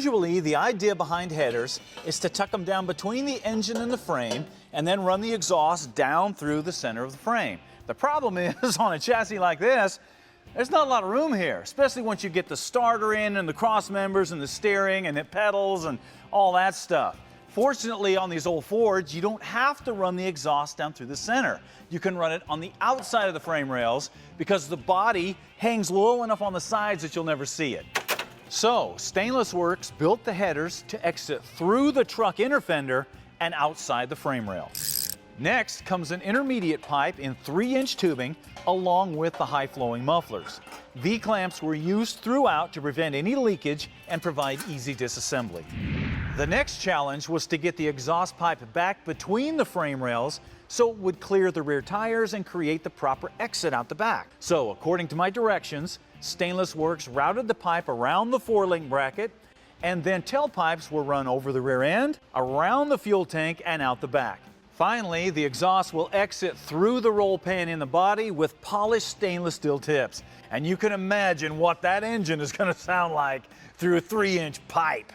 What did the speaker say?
Usually, the idea behind headers is to tuck them down between the engine and the frame and then run the exhaust down through the center of the frame. The problem is, on a chassis like this, there's not a lot of room here, especially once you get the starter in and the cross members and the steering and the pedals and all that stuff. Fortunately, on these old Fords, you don't have to run the exhaust down through the center. You can run it on the outside of the frame rails because the body hangs low enough on the sides that you'll never see it. So, Stainless Works built the headers to exit through the truck inner fender and outside the frame rail. Next comes an intermediate pipe in 3-inch tubing along with the high-flowing mufflers. V-clamps were used throughout to prevent any leakage and provide easy disassembly. The next challenge was to get the exhaust pipe back between the frame rails so it would clear the rear tires and create the proper exit out the back. So, according to my directions, Stainless Works routed the pipe around the 4-link bracket, and then tailpipes were run over the rear end, around the fuel tank, and out the back. Finally, the exhaust will exit through the roll pan in the body with polished stainless steel tips. And you can imagine what that engine is going to sound like through a 3-inch pipe.